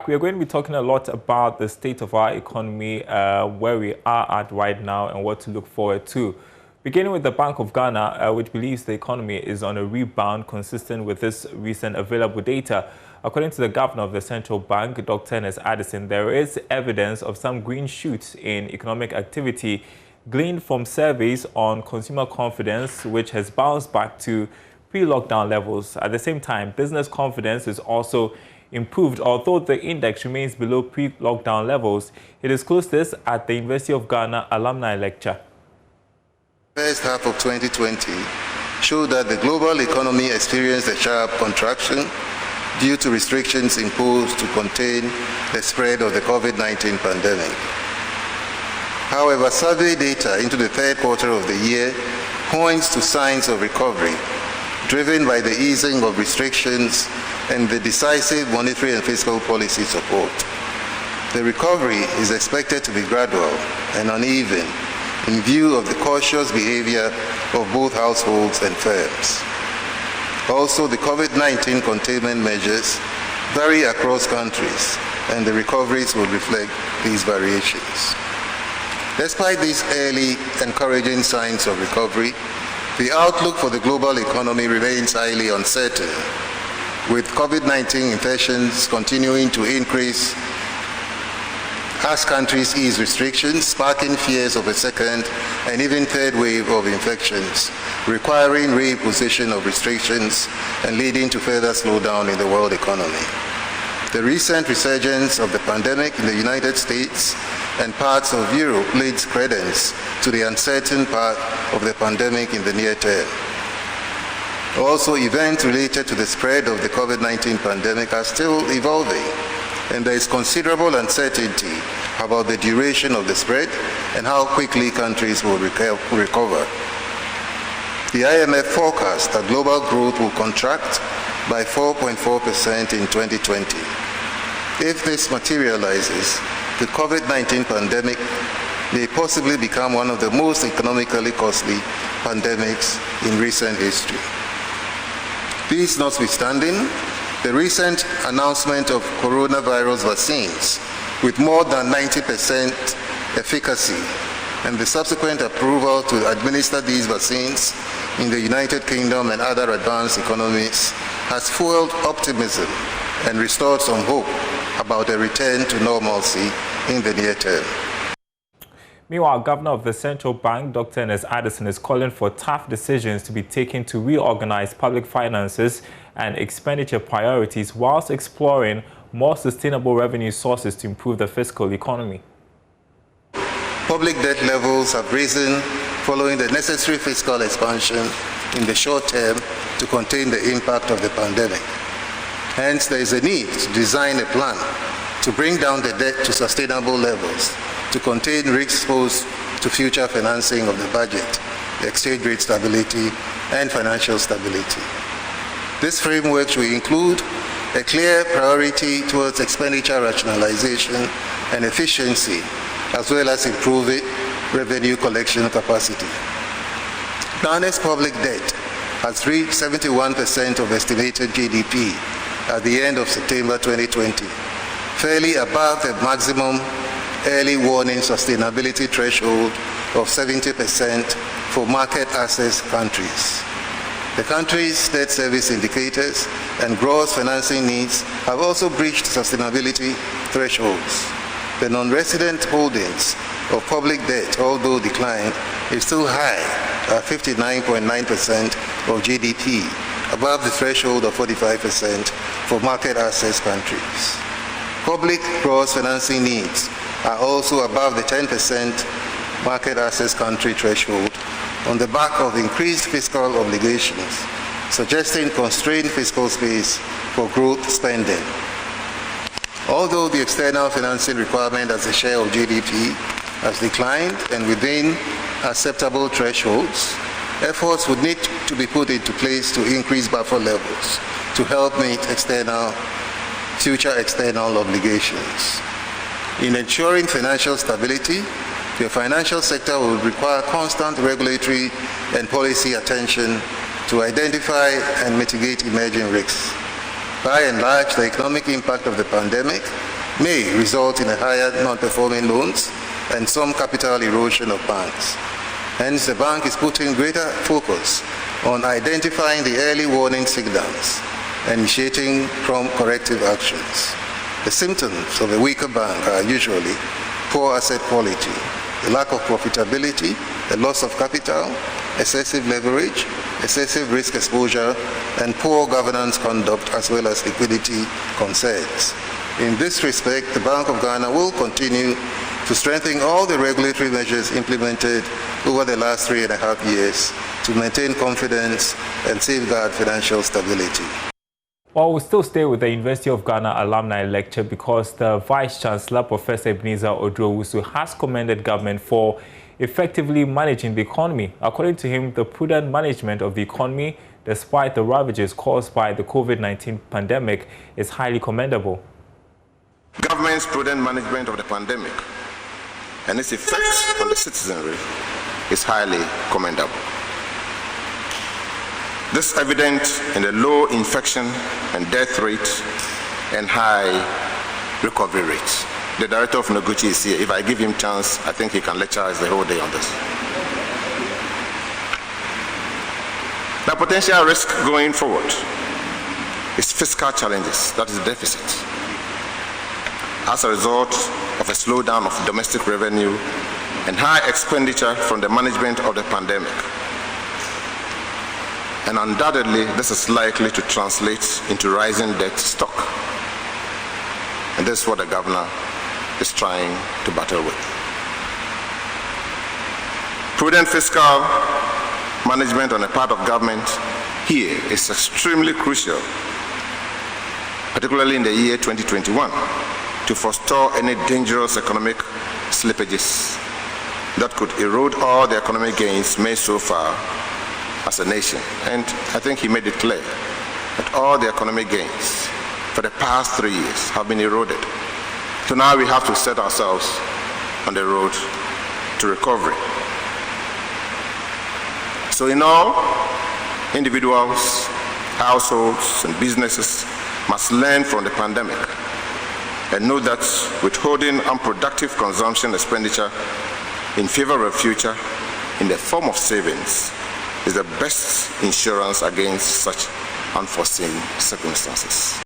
We are going to be talking a lot about the state of our economy, where we are at right now and what to look forward to. Beginning with the Bank of Ghana, which believes the economy is on a rebound consistent with this recent available data. According to the governor of the central bank, Dr. Addison, there is evidence of some green shoots in economic activity gleaned from surveys on consumer confidence, which has bounced back to pre-lockdown levels. At the same time, business confidence is also improved, although the index remains below pre-lockdown levels. He disclosed this at the University of Ghana alumni lecture. First half of 2020 showed that the global economy experienced a sharp contraction due to restrictions imposed to contain the spread of the COVID-19 pandemic. However, survey data into the third quarter of the year points to signs of recovery, driven by the easing of restrictions and the decisive monetary and fiscal policy support. The recovery is expected to be gradual and uneven in view of the cautious behavior of both households and firms. Also, the COVID-19 containment measures vary across countries, and the recoveries will reflect these variations. Despite these early encouraging signs of recovery, the outlook for the global economy remains highly uncertain, with COVID-19 infections continuing to increase as countries ease restrictions, sparking fears of a second and even third wave of infections, requiring reimposition of restrictions and leading to further slowdown in the world economy. The recent resurgence of the pandemic in the United States and parts of Europe lends credence to the uncertain path of the pandemic in the near term. Also, events related to the spread of the COVID-19 pandemic are still evolving, and there is considerable uncertainty about the duration of the spread and how quickly countries will recover. The IMF forecasts that global growth will contract by 4.4% in 2020. If this materializes, the COVID-19 pandemic may possibly become one of the most economically costly pandemics in recent history. This notwithstanding, the recent announcement of coronavirus vaccines with more than 90% efficacy and the subsequent approval to administer these vaccines in the United Kingdom and other advanced economies has fueled optimism and restored some hope about a return to normalcy in the near term. Meanwhile, Governor of the Central Bank, Dr. Addison, is calling for tough decisions to be taken to reorganize public finances and expenditure priorities whilst exploring more sustainable revenue sources to improve the fiscal economy. Public debt levels have risen following the necessary fiscal expansion in the short term to contain the impact of the pandemic. Hence, there is a need to design a plan to bring down the debt to sustainable levels, to contain risks posed to future financing of the budget, the exchange rate stability, and financial stability. This framework should include a clear priority towards expenditure rationalization and efficiency, as well as improving revenue collection capacity. Ghana's public debt has reached 71% of estimated GDP at the end of September 2020, fairly above the maximum early warning sustainability threshold of 70% for market access countries. The country's debt service indicators and gross financing needs have also breached sustainability thresholds. The non-resident holdings of public debt, although declined, is still high at 59.9% of GDP, above the threshold of 45% for market access countries. Public gross financing needs are also above the 10% market access country threshold on the back of increased fiscal obligations, suggesting constrained fiscal space for growth spending. Although the external financing requirement as a share of GDP has declined and within acceptable thresholds, efforts would need to be put into place to increase buffer levels to help meet future external obligations. In ensuring financial stability, the financial sector will require constant regulatory and policy attention to identify and mitigate emerging risks. By and large, the economic impact of the pandemic may result in a higher non-performing loans and some capital erosion of banks. Hence, the bank is putting greater focus on identifying the early warning signals and initiating prompt corrective actions. The symptoms of a weaker bank are usually poor asset quality, the lack of profitability, the loss of capital, excessive leverage, excessive risk exposure, and poor governance conduct, as well as liquidity concerns. In this respect, the Bank of Ghana will continue to strengthen all the regulatory measures implemented over the last 3.5 years to maintain confidence and safeguard financial stability. Well, we'll still stay with the University of Ghana alumni lecture because the Vice-Chancellor, Professor Ebenezer Odro-Wusu, has commended government for effectively managing the economy. According to him, the prudent management of the economy, despite the ravages caused by the COVID-19 pandemic, is highly commendable. Government's prudent management of the pandemic and its effects on the citizenry is highly commendable. This is evident in the low infection and death rate and high recovery rates. The director of Noguchi is here. If I give him a chance, I think he can lecture us the whole day on this. The potential risk going forward is fiscal challenges, that is deficit, as a result of a slowdown of domestic revenue and high expenditure from the management of the pandemic. And undoubtedly, this is likely to translate into rising debt stock. And this is what the governor is trying to battle with. Prudent fiscal management on the part of government here is extremely crucial, particularly in the year 2021, to forestall any dangerous economic slippages that could erode all the economic gains made so far as a nation. And I think he made it clear that all the economic gains for the past 3 years have been eroded. So now we have to set ourselves on the road to recovery. So in all, individuals, households, and businesses must learn from the pandemic and know that withholding unproductive consumption expenditure in favor of a future in the form of savings is the best insurance against such unforeseen circumstances.